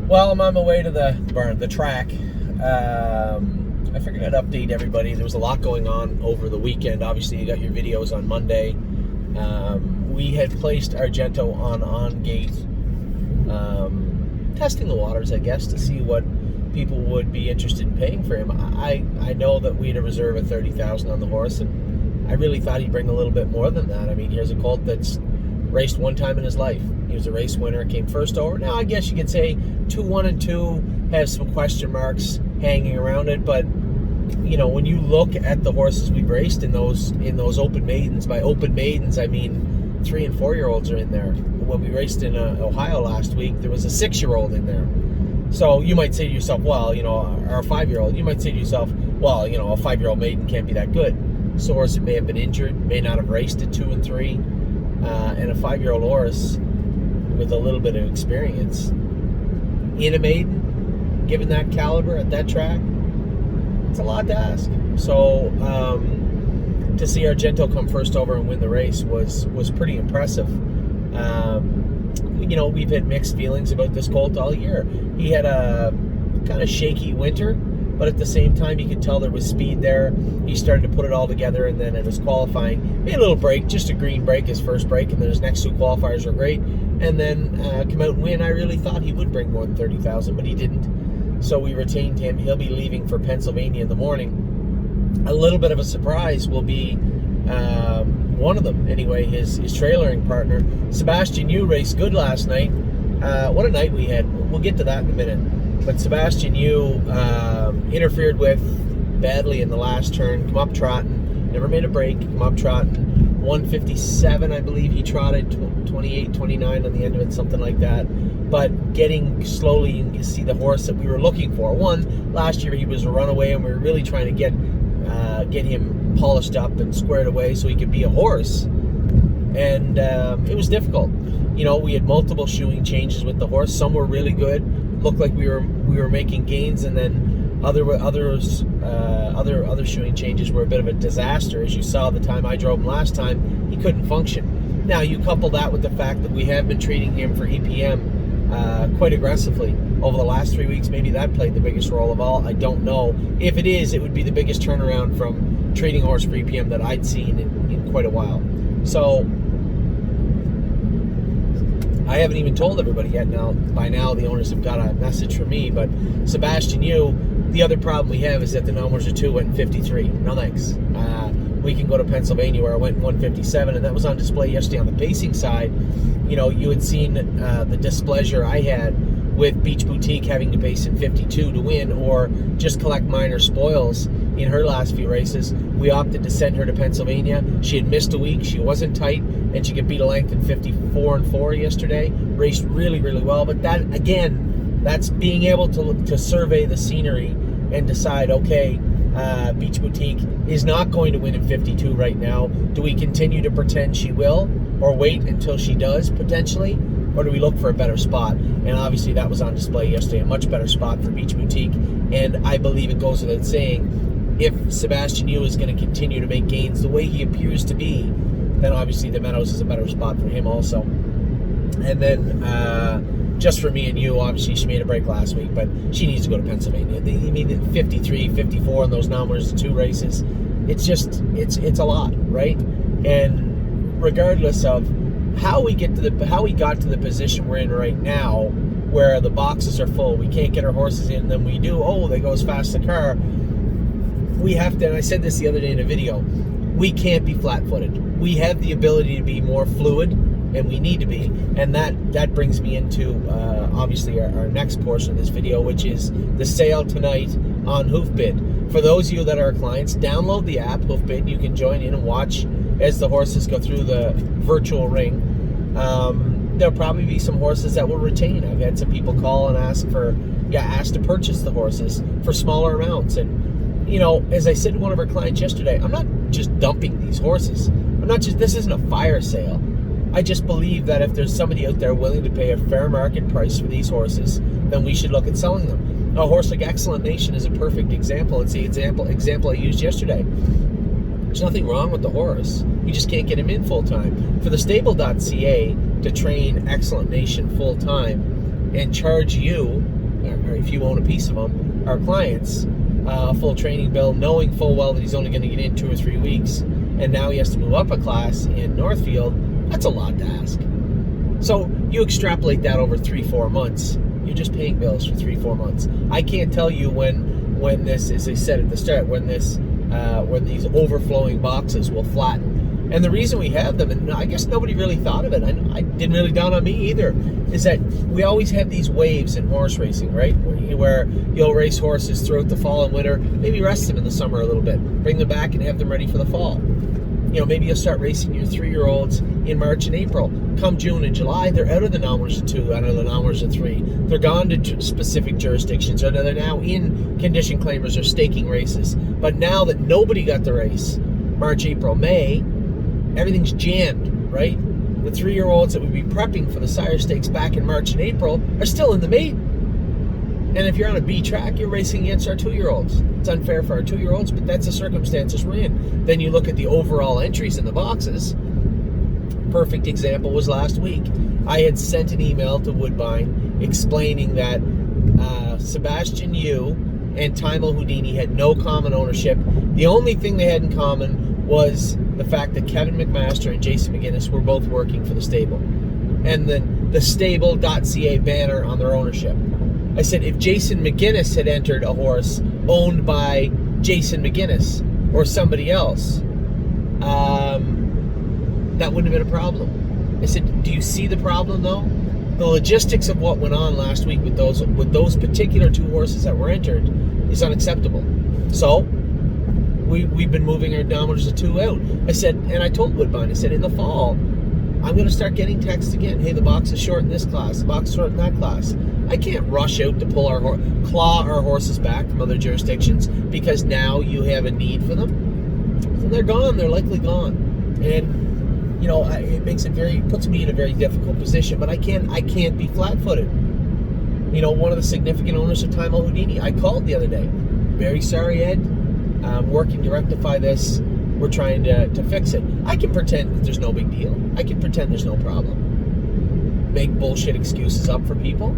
Well, I'm on my way to the track. I figured I'd update everybody. There was a lot going on over the weekend. Obviously, you got your videos on Monday. We had placed Argento on gate, testing the waters, I guess, to see what people would be interested in paying for him. I know that we had a reserve of $30,000 on the horse, and I really thought he'd bring a little bit more than that. I mean, here's a colt that's raced one time in his life. He was a race winner, came first over. Now, I guess you could say 2-1 and 2 has some question marks hanging around it, but you know, when you look at the horses we've raced in those open maidens, by open maidens I mean 3- and 4-year-olds are in there. When we raced in Ohio last week, there was a 6-year-old in there. So you might say to yourself, well, you know, or a 5-year-old, you might say to yourself, well, you know, a 5-year-old maiden can't be that good. It's a horse that may have been injured, may not have raced at 2 and 3, and a 5-year-old horse with a little bit of experience in a maiden, given that caliber at that track, it's a lot to ask. So to see Argento come first over and win the race was pretty impressive. You know, we've had mixed feelings about this colt all year. He had a kind of shaky winter, but at the same time, you could tell there was speed there. He started to put it all together, and then at his qualifying, made a little break, just a green break, his first break, and then his next 2 qualifiers were great. And then come out and win. I really thought he would bring more than $30,000, but he didn't. So we retained him. He'll be leaving for Pennsylvania in the morning. A little bit of a surprise will be one of them, anyway, his trailering partner. Sebastian Yu raced good last night. What a night we had. We'll get to that in a minute. But Sebastian Yu interfered with badly in the last turn, come up trotting, never made a break, come up trotting. 157, I believe he trotted, 28, 29 on the end of it, something like that. But getting slowly, you can see the horse that we were looking for. Last year he was a runaway, and we were really trying to get him polished up and squared away so he could be a horse. And it was difficult. You know, we had multiple shoeing changes with the horse. Some were really good, looked like we were making gains, and then other shoeing changes were a bit of a disaster. As you saw the time I drove him last time, he couldn't function. Now you couple that with the fact that we have been treating him for EPM quite aggressively over the last 3 weeks. Maybe that played the biggest role of all. I don't know. If it is, it would be the biggest turnaround from treating a horse for EPM that I'd seen in quite a while. So I haven't even told everybody yet. By now, the owners have got a message from me. But Sebastian Yu, the other problem we have is that the numbers are 2 went in 53. No thanks. We can go to Pennsylvania where I went in 157, and that was on display yesterday on the pacing side. You know, you had seen the displeasure I had with Beach Boutique having to pace in 52 to win, or just collect minor spoils in her last few races. We opted to send her to Pennsylvania. She had missed a week. She wasn't tight, and she could beat a length in 54 and 4 yesterday. Raced really, really well. But that, again, that's being able to survey the scenery and decide, okay, Beach Boutique is not going to win in 52 right now. Do we continue to pretend she will, or wait until she does, potentially? Or do we look for a better spot? And obviously that was on display yesterday, a much better spot for Beach Boutique. And I believe it goes without saying, if Sebastian Yu is going to continue to make gains the way he appears to be, then obviously the Meadows is a better spot for him also. And then just for me and you, obviously she made a break last week, but she needs to go to Pennsylvania. I mean, 53, 54 in those numbers, 2 races. It's just, it's a lot, right? And regardless of how we got to the position we're in right now, where the boxes are full, we can't get our horses in, then we do, they go as fast as the car. We have to, and I said this the other day in a video, we can't be flat-footed. We have the ability to be more fluid, and we need to be. And that brings me into obviously our next portion of this video, which is the sale tonight on Hoofbid. For those of you that are clients, download the app Hoofbid. You can join in and watch as the horses go through the virtual ring. There'll probably be some horses that will retain. I've had some people call and ask to purchase the horses for smaller amounts. And you know, as I said to one of our clients yesterday, I'm not just dumping these horses. This isn't a fire sale. I just believe that if there's somebody out there willing to pay a fair market price for these horses, then we should look at selling them. A horse like Excellent Nation is a perfect example. It's the example I used yesterday. There's nothing wrong with the horse. You just can't get him in full time. For the stable.ca to train Excellent Nation full time, and charge you, or if you own a piece of them, our clients, a full training bill, knowing full well that he's only going to get in 2 or 3 weeks, and now he has to move up a class in Northfield, that's a lot to ask. So you extrapolate that over 3-4 months, you're just paying bills for 3-4 months. I can't tell you when this, as I said at the start, when these overflowing boxes will flatten. And the reason we have them, and I guess nobody really thought of it, I didn't really dawn on me either, is that we always have these waves in horse racing, right? Where you'll race horses throughout the fall and winter, maybe rest them in the summer a little bit, bring them back and have them ready for the fall. Maybe you'll start racing your 3-year-olds in March and April. Come June and July, they're out of the Nommers 2, out of the Nommers 3. They're gone to specific jurisdictions, or they're now in condition claimers or staking races. But now that nobody got the race, March, April, May, everything's jammed, right? The 3-year-olds that would be prepping for the sire stakes back in March and April are still in the maiden. And if you're on a B track, you're racing against our 2-year-olds. It's unfair for our 2-year-olds, but that's the circumstances we're in. Then you look at the overall entries in the boxes. Perfect example was last week. I had sent an email to Woodbine explaining that Sebastian Yu and Timel Houdini had no common ownership. The only thing they had in common was the fact that Kevin McMaster and Jason McGinnis were both working for the stable. And then the stable.ca banner on their ownership. I said, if Jason McGinnis had entered a horse owned by Jason McGinnis or somebody else, that wouldn't have been a problem. I said, do you see the problem though? The logistics of what went on last week with those particular 2 horses that were entered is unacceptable. So we've been moving our Nommers 2 out. I said, and I told Woodbine, I said, in the fall, I'm going to start getting texts again. Hey, the box is short in this class. The box is short in that class. I can't rush out to pull claw our horses back from other jurisdictions because now you have a need for them. So they're gone. They're likely gone. And it puts me in a very difficult position. But I can't be flat-footed. One of the significant owners of Timel Houdini, I called the other day. Very sorry, Ed. I'm working to rectify this. We're trying to fix it. I can pretend that there's no big deal. I can pretend there's no problem. Make bullshit excuses up for people.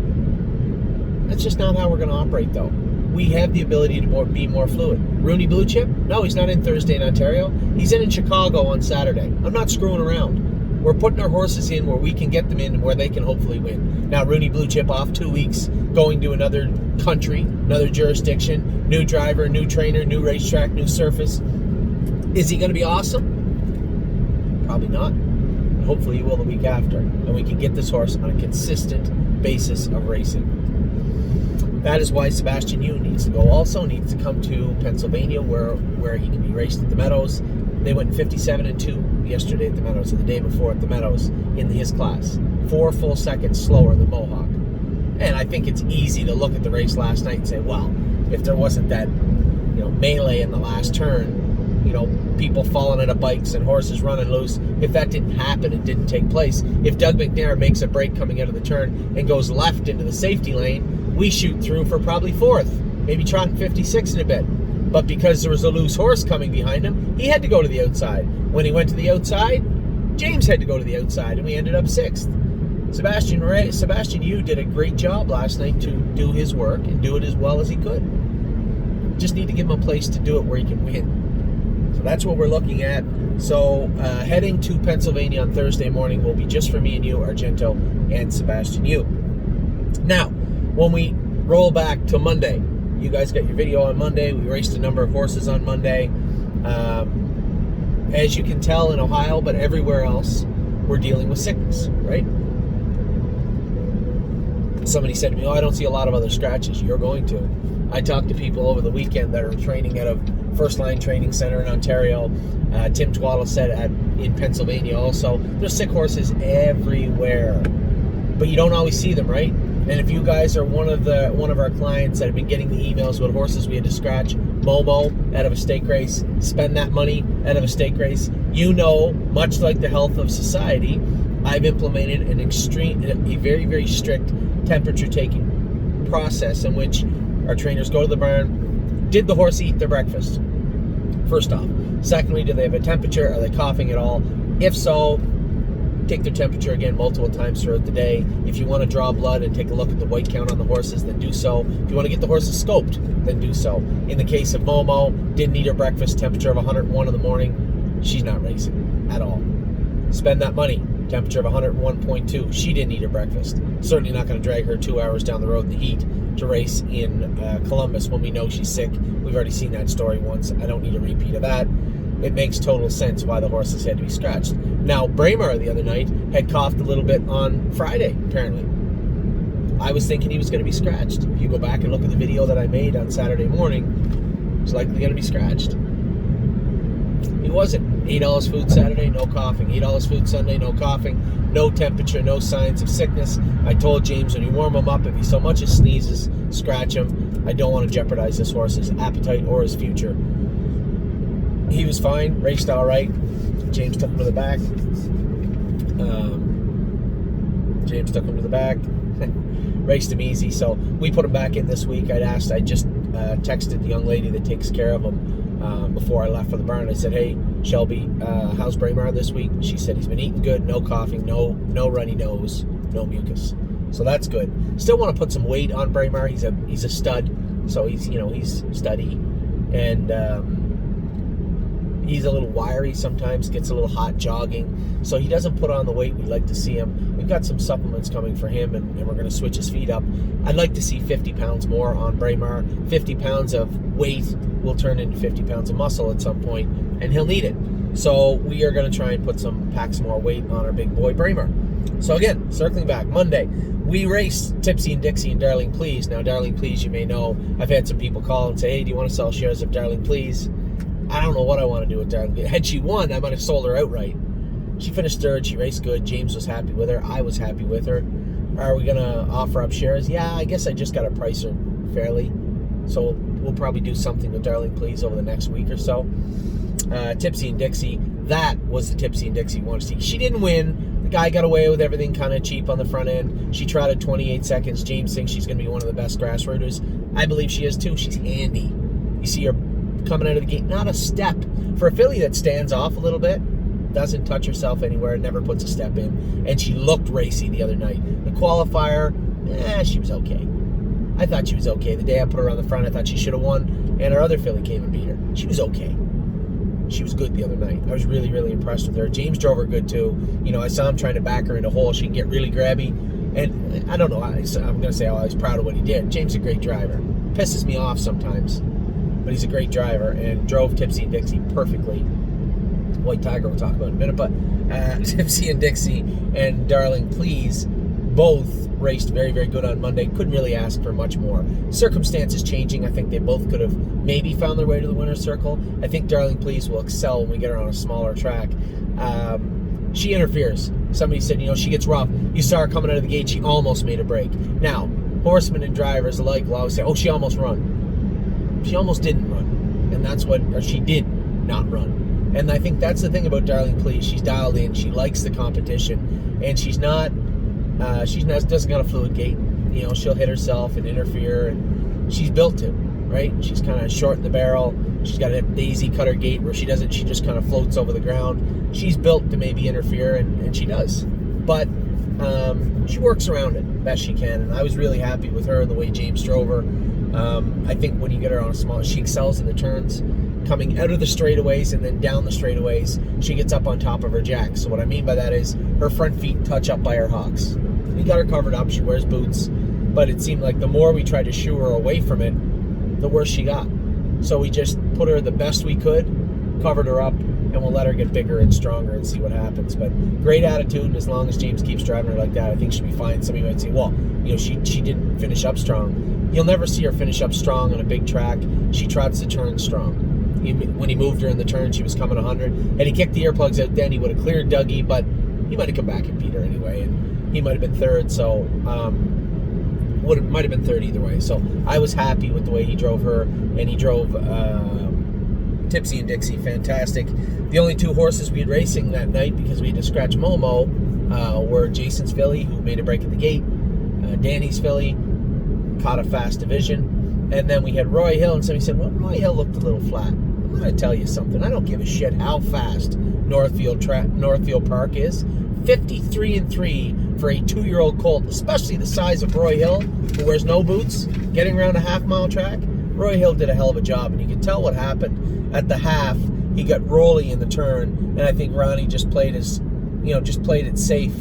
That's just not how we're going to operate, though. We have the ability to be more fluid. Rooney Blue Chip? No, he's not in Thursday in Ontario. He's in Chicago on Saturday. I'm not screwing around. We're putting our horses in where we can get them in where they can hopefully win. Now, Rooney Blue Chip off 2 weeks, going to another country, another jurisdiction, new driver, new trainer, new racetrack, new surface. Is he going to be awesome? Probably not. Hopefully he will the week after. And we can get this horse on a consistent basis of racing. That is why Sebastian Yu needs to go. Also needs to come to Pennsylvania where he can be raced at the Meadows. They went 57-2 yesterday at the Meadows, or the day before at the Meadows in his class. 4 full seconds slower than Mohawk. And I think it's easy to look at the race last night and say, well, if there wasn't that melee in the last turn, people falling out of bikes and horses running loose, if that didn't happen, it didn't take place. If Doug McNair makes a break coming out of the turn and goes left into the safety lane, we shoot through for probably 4th, maybe trotting 56 in a bit. But because there was a loose horse coming behind him, he had to go to the outside. When he went to the outside, James had to go to the outside, and we ended up 6th. Sebastian Yu did a great job last night to do his work and do it as well as he could. Just need to give him a place to do it where he can win. So that's what we're looking at. So heading to Pennsylvania on Thursday morning will be just for me and you, Argento and Sebastian Yu. Now, when we roll back to Monday, you guys got your video on Monday. We raced a number of horses on Monday. As you can tell in Ohio, but everywhere else, we're dealing with sickness, right? Somebody said to me, I don't see a lot of other scratches. You're going to. I talked to people over the weekend that are training out of First Line Training Center in Ontario. Tim Twaddle said in Pennsylvania also. There's sick horses everywhere. But you don't always see them, right? And if you guys are one of our clients that have been getting the emails about horses we had to scratch, Momo out of a stake race, spend that money out of a stake race, much like the health of society, I've implemented a very, very strict temperature taking process in which our trainers go to the barn. Did the horse eat their breakfast? First off. Secondly, do they have a temperature? Are they coughing at all? If so, take their temperature again multiple times throughout the day. If you want to draw blood and take a look at the white count on the horses, then do so. If you want to get the horses scoped, then do so. In the case of Momo, didn't eat her breakfast, temperature of 101 in the morning. She's not racing at all. Spend that money. Temperature of 101.2. She didn't eat her breakfast. Certainly not going to drag her 2 hours down the road in the heat to race in Columbus when we know she's sick. We've already seen that story once. I don't need a repeat of that. It makes total sense why the horses had to be scratched. Now, Braemar the other night had coughed a little bit on Friday, apparently. I was thinking he was going to be scratched. If you go back and look at the video that I made on Saturday morning, he's likely going to be scratched. He wasn't. Ate all his food Saturday, no coughing. Ate all his food Sunday, no coughing. No temperature, no signs of sickness. I told James when you warm him up, if he so much as sneezes, scratch him. I don't want to jeopardize this horse's appetite or his future. He was fine, raced all right. James took him to the back. Raced him easy. So we put him back in this week. I just texted the young lady that takes care of him before I left for the barn. I said, hey, Shelby, how's Braemar this week? She said he's been eating good, no coughing, no runny nose, no mucus. So that's good. Still want to put some weight on Braemar. He's a stud. So he's studdy. And he's a little wiry sometimes, gets a little hot jogging. So he doesn't put on the weight we'd like to see him. We've got some supplements coming for him, and we're going to switch his feed up. I'd like to see 50 pounds more on Braemar. 50 pounds of weight will turn into 50 pounds of muscle at some point, and he'll need it. So we are going to try and pack some more weight on our big boy Braemar. So again, circling back, Monday, we raced Tipsy and Dixie and Darling Please. Now, Darling Please, you may know, I've had some people call and say, hey, do you want to sell shares of Darling Please? I don't know what I want to do with Darling. Had she won, I might have sold her outright. She finished third. She raced good. James was happy with her. I was happy with her. Are we going to offer up shares? Yeah, I guess I just got to price her fairly. So we'll probably do something with Darling Please over the next week or so. Tipsy and Dixie. That was the Tipsy and Dixie you want to see. She didn't win. The guy got away with everything kind of cheap on the front end. She trotted 28 seconds. James thinks she's going to be one of the best grass rooters. I believe she is too. She's handy. You see her coming out of the gate, not a step. For a filly that stands off a little bit, doesn't touch herself anywhere, never puts a step in, and she looked racy the other night. The qualifier, she was okay. I thought she was okay. The day I put her on the front, I thought she should have won, and her other filly came and beat her. She was okay. She was good the other night. I was really, really impressed with her. James drove her good too. I saw him trying to back her in a hole. She can get really grabby, and I don't know. I'm going to say I was proud of what he did. James is a great driver. Pisses me off sometimes, but he's a great driver and drove Tipsy and Dixie perfectly. White Tiger we'll talk about in a minute, but Tipsy and Dixie and Darling Please both raced very, very good on Monday. Couldn't really ask for much more. Circumstances changing. I think they both could have maybe found their way to the winner's circle. I think Darling Please will excel when we get her on a smaller track. She interferes. Somebody said, she gets rough. You saw her coming out of the gate. She almost made a break. Now, horsemen and drivers alike will always say, oh, she almost run. She almost didn't run. And she did not run. And I think that's the thing about Darling Please. She's dialed in. She likes the competition. And she doesn't got a fluid gait. She'll hit herself and interfere. And she's built to, right? She's kind of short in the barrel. She's got a daisy cutter gait where she just kind of floats over the ground. She's built to maybe interfere, and she does. But she works around it best she can. And I was really happy with her and the way James drove her. I think when you get her on a small, she excels in the turns. Coming out of the straightaways and then down the straightaways, she gets up on top of her jacks. So what I mean by that is her front feet touch up by her hocks. We got her covered up. She wears boots. But it seemed like the more we tried to shoo her away from it, the worse she got. So we just put her the best we could, covered her up, and we'll let her get bigger and stronger and see what happens. But great attitude, and as long as James keeps driving her like that, I think she'll be fine. Somebody might say, well, she didn't finish up strong. You'll never see her finish up strong on a big track. She trots the turn strong. When he moved her in the turn, she was coming 100. Had he kicked the earplugs out then, he would have cleared Dougie, but he might have come back and beat her anyway, and he might have been third, so might have been third either way. So I was happy with the way he drove her, and he drove Tipsy and Dixie fantastic. The only two horses we had racing that night, because we had to scratch Momo, were Jason's filly, who made a break at the gate, Danny's filly, caught a fast division, and then we had Roy Hill, and somebody said, well, Roy Hill looked a little flat. I'm going to tell you something. I don't give a shit how fast Northfield Park is. 53-3 for a 2-year-old colt, especially the size of Roy Hill, who wears no boots, getting around a half-mile track. Roy Hill did a hell of a job, and you can tell what happened at the half. He got rolly in the turn, and I think Ronnie just played it safe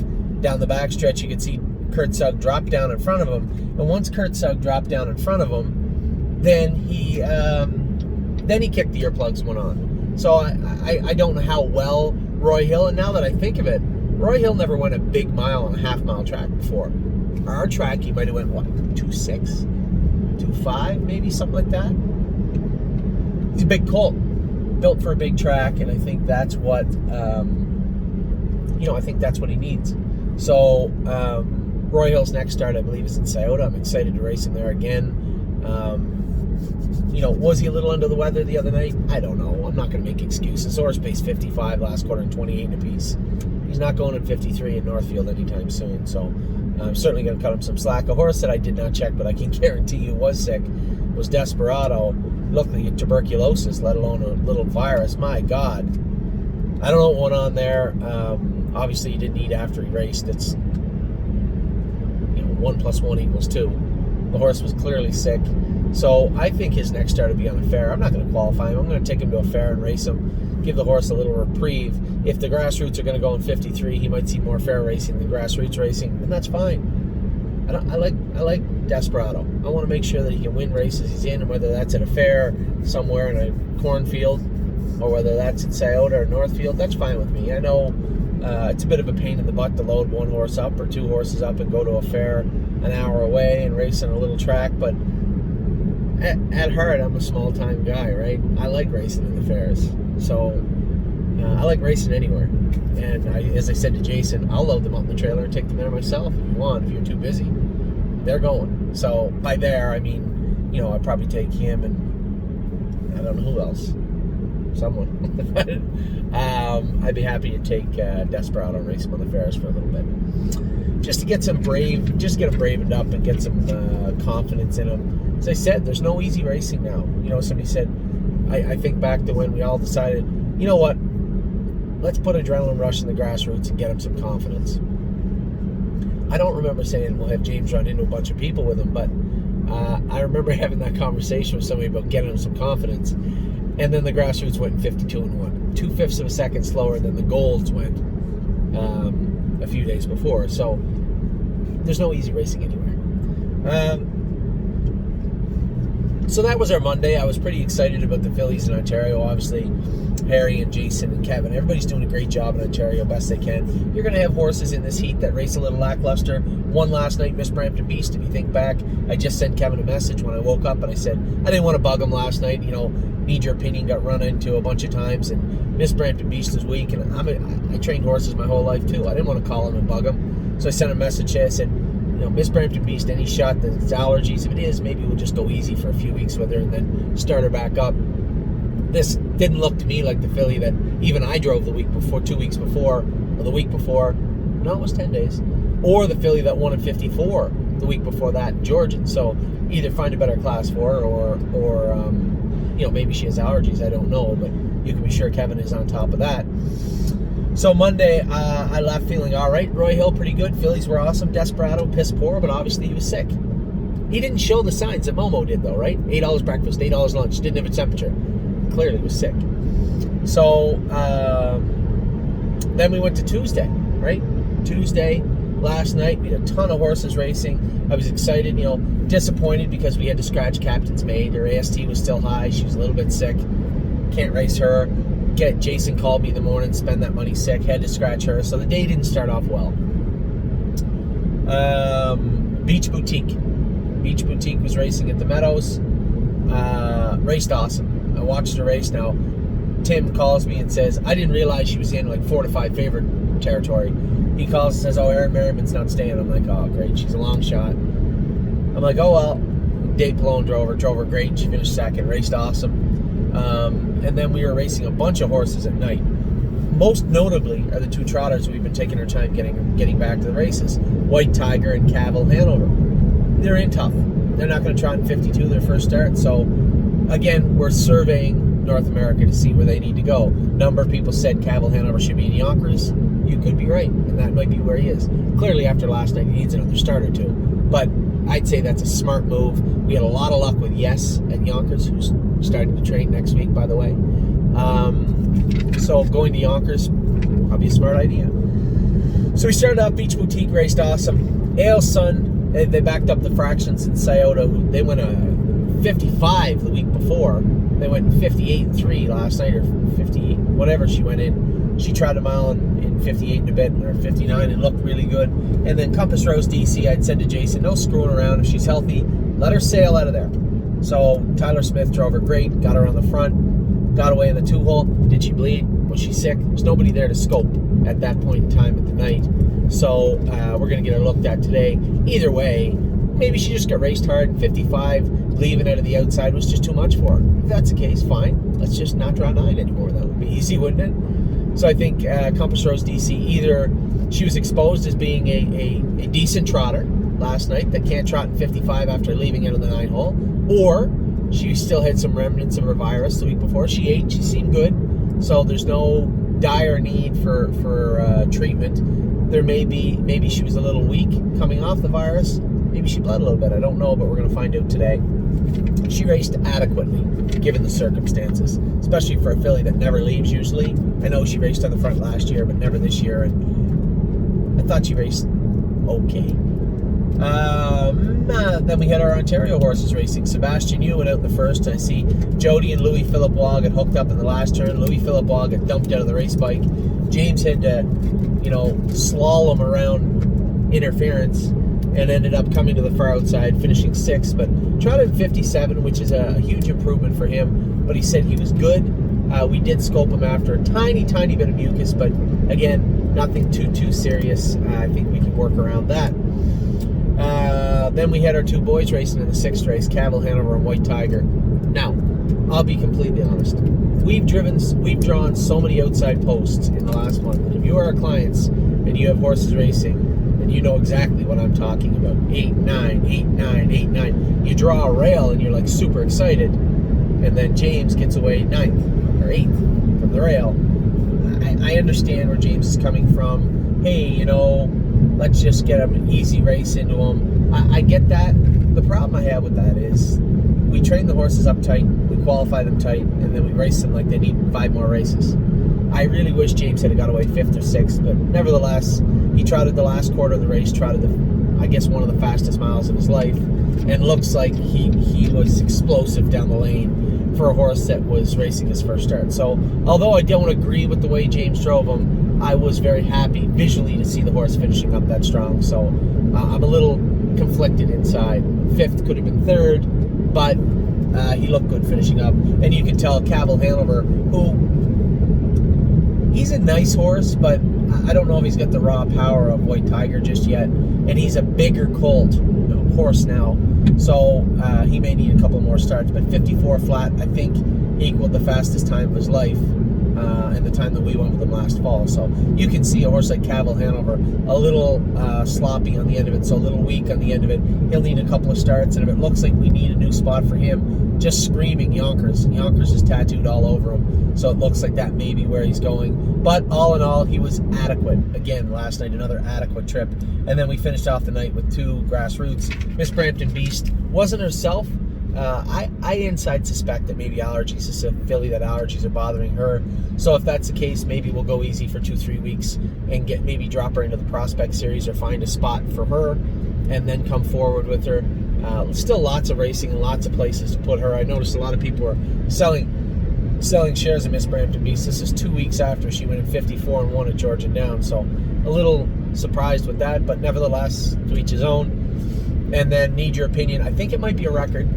down the backstretch. You could see Kurt Sugg drop down in front of him, and once Kurt Sugg dropped down in front of him, then he kicked the earplugs and went on. So I don't know how well Roy Hill, and now that I think of it, Roy Hill never went a big mile on a half-mile track before. Our track, he might have went, 2.6? 2.5, maybe, something like that. He's a big colt, built for a big track, and I think that's what, I think that's what he needs. So, Roy Hill's next start, I believe, is in Scioto. I'm excited to race him there again. Was he a little under the weather the other night? I don't know. I'm not going to make excuses. Horse paced 55 last quarter and 28 apiece. He's not going at 53 in Northfield anytime soon, so I'm certainly going to cut him some slack. A horse that I did not check, but I can guarantee you was sick, was Desperado. Looked like he had tuberculosis, let alone a little virus. My God. I don't know what went on there. Obviously, he didn't eat after he raced. It's 1 + 1 = 2. The horse was clearly sick. So I think his next start will be on a fair. I'm not going to qualify him. I'm going to take him to a fair and race him, give the horse a little reprieve. If the grassroots are going to go in 53, he might see more fair racing than grassroots racing, and that's fine. I like Desperado. I want to make sure that he can win races he's in, and whether that's at a fair somewhere in a cornfield or whether that's in Scioto or Northfield, that's fine with me. I know it's a bit of a pain in the butt to load one horse up or 2 horses up and go to a fair an hour away and race on a little track, but at heart, I'm a small-time guy, right? I like racing in the fairs, so I like racing anywhere. And as I said to Jason, I'll load them up in the trailer and take them there myself if you want. If you're too busy, they're going. So by there, I mean, I'd probably take him and I don't know who else. Someone. I'd be happy to take Desperado and race him on the fairs for a little bit, just to get him bravened up and get some confidence in him. As I said, there's no easy racing now. Somebody said, I think back to when we all decided, you know what, let's put adrenaline rush in the grassroots and get him some confidence. I don't remember saying we'll have James run into a bunch of people with him, but I remember having that conversation with somebody about getting him some confidence. And then the grassroots went 52-1, 2/5 of a second slower than the golds went a few days before. So there's no easy racing anywhere. So that was our Monday. I was pretty excited about the fillies in Ontario. Obviously, Harry and Jason and Kevin, everybody's doing a great job in Ontario, best they can. You're going to have horses in this heat that race a little lackluster. One last night, Miss Brampton Beast, if you think back, I just sent Kevin a message when I woke up and I said, I didn't want to bug him last night. Need Your Opinion got run into a bunch of times, and Miss Brampton Beast was weak, and I trained horses my whole life too. I didn't want to call him and bug him. So I sent a message there. I said, Miss Brampton Beast, any shot that it's allergies? If it is, maybe we'll just go easy for a few weeks with her and then start her back up. This didn't look to me like the filly that even I drove the week before, 2 weeks before, or the week before. No, it was 10 days. Or the filly that won at 54 the week before that in Georgian. So either find a better class for her or maybe she has allergies. I don't know, but you can be sure Kevin is on top of that. So Monday, I left feeling all right. Roy Hill, pretty good. Fillies were awesome. Desperado, piss poor, but obviously he was sick. He didn't show the signs that Momo did, though, right? $8 breakfast, $8 lunch, didn't have a temperature. Clearly was sick. So then we went to Tuesday, right? Tuesday, last night, we had a ton of horses racing. I was excited, disappointed because we had to scratch Captain's Maid. Her AST was still high. She was a little bit sick. Can't race her. Jason called me in the morning, spend that money sick, had to scratch her. So the day didn't start off well. Beach Boutique. Beach Boutique was racing at the Meadows. Raced awesome. I watched her race. Now, Tim calls me and says, I didn't realize she was in like 4 to 5 favorite territory. He calls and says, Erin Merriman's not staying. I'm like, oh, great. She's a long shot. I'm like, oh, well. Dave Pallone drove her great. She finished second, raced awesome. And then we were racing a bunch of horses at night. Most notably are the 2 trotters we've been taking our time getting back to the races. White Tiger and Cavill Hanover. They're in tough. They're not going to trot in 52 their first start. So, again, we're surveying North America to see where they need to go. A number of people said Cavill Hanover should be in Yonkers. you could be right, and that might be where he is. Clearly, after last night, he needs another start or two. But I'd say that's a smart move. We had a lot of luck with Yes at Yonkers, who's starting to train next week, by the way. So going to Yonkers, probably a smart idea. So we started off Beach Boutique, raced awesome. Ale Sun, they backed up the fractions in Scioto. They went a 55 the week before. They went 58.3 last night, or 58, whatever she went in. She tried a mile in 58 and a bit, or 59, and looked really good. And then Compass Rose DC, I'd said to Jason, no screwing around. If she's healthy, let her sail out of there. So Tyler Smith drove her great, got her on the front, got away in the 2-hole. Did she bleed? Was she sick? There's nobody there to scope at that point in time at the night. So we're going to get her looked at today. Either way, maybe she just got raced hard in 55. Leaving out of the outside was just too much for her. If that's the case, fine. Let's just not draw 9 anymore. That would be easy, wouldn't it? So I think Compass Rose DC, either she was exposed as being a decent trotter last night that can't trot in 55 after leaving out of the 9-hole, or she still had some remnants of her virus the week before. She ate, she seemed good, so there's no dire need for treatment. There maybe she was a little weak coming off the virus. Maybe she bled a little bit. I don't know, but we're going to find out today. She raced adequately, given the circumstances, especially for a filly that never leaves usually. I know she raced on the front last year, but never this year, and I thought she raced okay. Then we had our Ontario horses racing. Sebastian Yu went out in the first. I see Jody and Louis Philippois got hooked up in the last turn. Louis Philippois got dumped out of the race bike. James had to, slalom around interference and ended up coming to the far outside, finishing 6th, but trotted 57, which is a huge improvement for him. But he said he was good. We did scope him after a tiny bit of mucus, but again, nothing too serious. I think we can work around that. Then we had our 2 boys racing in the 6th race, Cavill Hanover and White Tiger. Now, I'll be completely honest. We've drawn so many outside posts in the last month. And if you are our clients and you have horses racing, and you know exactly what I'm talking about. 8-9, 8-9, 8-9. You draw a rail and you're like super excited, and then James gets away 9th or 8th from the rail. I understand where James is coming from. Hey, let's just get an easy race into him. I get that. The problem I have with that is we train the horses up tight, we qualify them tight, and then we race them like they need 5 more races. I really wish James had got away 5th or 6th, but nevertheless, he trotted the last quarter of the race, trotted one of the fastest miles of his life, and looks like he was explosive down the lane for a horse that was racing his first start. So, although I don't agree with the way James drove him, I was very happy visually to see the horse finishing up that strong. So, I'm a little conflicted inside. 5th could have been 3rd, but he looked good finishing up. And you can tell Cavill Hanover, who, he's a nice horse, but I don't know if he's got the raw power of White Tiger just yet. And he's a bigger colt horse now, so he may need a couple more starts. But 54 flat, I think, equaled the fastest time of his life in the time that we went with him last fall. So you can see a horse like Cavill Hanover a little sloppy on the end of it, so a little weak on the end of it. He'll need a couple of starts, and if it looks like we need a new spot for him, just screaming Yonkers. Yonkers is tattooed all over him, so it looks like that may be where he's going. But all in all, he was adequate. Again, last night, another adequate trip. And then we finished off the night with 2 grassroots. Miss Brampton Beast wasn't herself. I inside suspect that maybe allergies. This is a filly that allergies are bothering her. So if that's the case, maybe we'll go easy for 2-3 weeks and maybe drop her into the Prospect Series or find a spot for her and then come forward with her. Still lots of racing and lots of places to put her. I noticed a lot of people are selling shares of Miss Brampton Beast. This is 2 weeks after she went in 54 and won at Georgian Downs. So a little surprised with that, but nevertheless, to each his own. And then Need Your Opinion. I think it might be a record.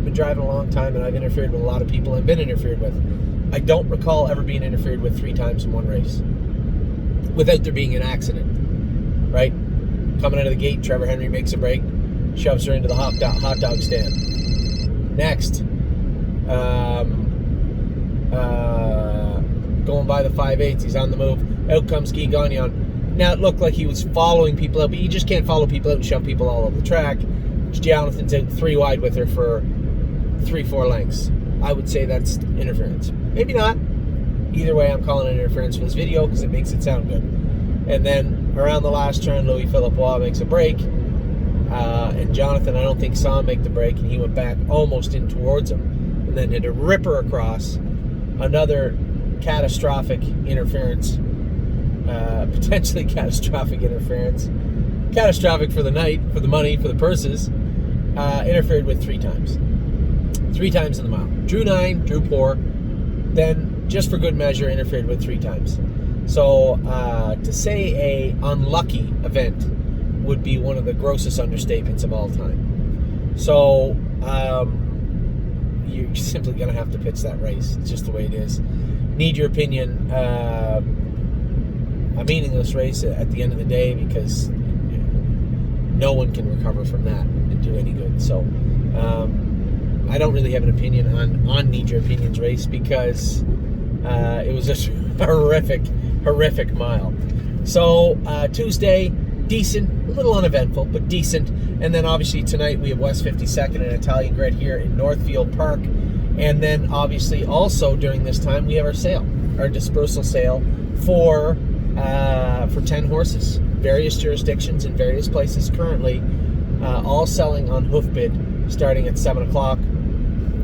Been driving a long time, and I've interfered with a lot of people and been interfered with. I don't recall ever being interfered with 3 times in one race without there being an accident, right? Coming out of the gate, Trevor Henry makes a break, shoves her into the hot dog stand. Next, going by the 5/8, he's on the move. Out comes Guy Gagnon. Now, it looked like he was following people out, but you just can't follow people out and shove people all over the track. Jonathan's out 3 wide with her for 3-4 lengths. I would say that's interference. Maybe not. Either way, I'm calling it interference for this video because it makes it sound good. And then around the last turn, Louis Philippe Waugh makes a break. And Jonathan, I don't think, saw him make the break, and he went back almost in towards him. And then hit a ripper across. Another catastrophic interference. Potentially catastrophic interference. Catastrophic for the night, for the money, for the purses. Interfered with 3 times. 3 times in the mile. Drew 9, drew poor. Then, just for good measure, interfered with 3 times. So, to say a unlucky event would be one of the grossest understatements of all time. So, you're simply going to have to pitch that race. It's just the way it is. Need your opinion. A meaningless race at the end of the day because no one can recover from that and do any good. So, I don't really have an opinion on Need Your Opinions race because it was a horrific mile. So, Tuesday, decent, a little uneventful, but decent. And then obviously tonight we have West 52nd and Italian Grid here in Northfield Park. And then obviously also during this time we have our sale, our dispersal sale for 10 horses. Various jurisdictions in various places currently, all selling on hoof bid starting at 7 o'clock.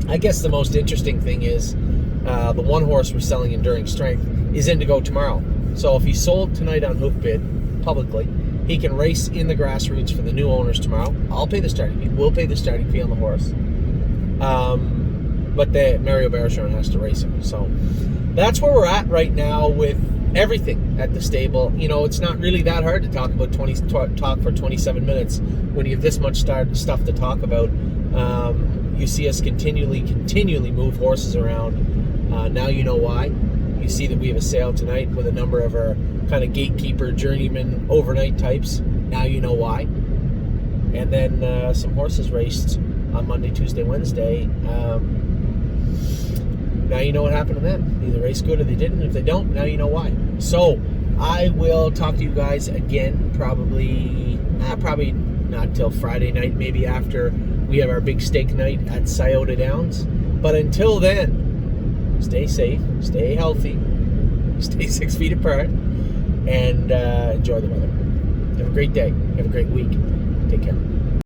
I guess the most interesting thing is the one horse we're selling Enduring Strength is in to go tomorrow. So if he sold tonight on hoof bid publicly, he can race in the grassroots for the new owners tomorrow. I'll pay the starting fee. We'll pay the starting fee on the horse. But Mario Barachon has to race him. So that's where we're at right now with everything at the stable. You know, it's not really that hard to talk for 27 minutes when you have this much stuff to talk about. You see us continually move horses around. Now you know why. You see that we have a sale tonight with a number of our kind of gatekeeper, journeyman, overnight types. Now you know why. And then some horses raced on Monday, Tuesday, Wednesday. Now you know what happened to them. Either race good or they didn't. If they don't, now you know why. So I will talk to you guys again probably not till Friday night, maybe after we have our big steak night at Scioto Downs. But until then, stay safe, stay healthy, stay 6 feet apart, and enjoy the weather. Have a great day. Have a great week. Take care.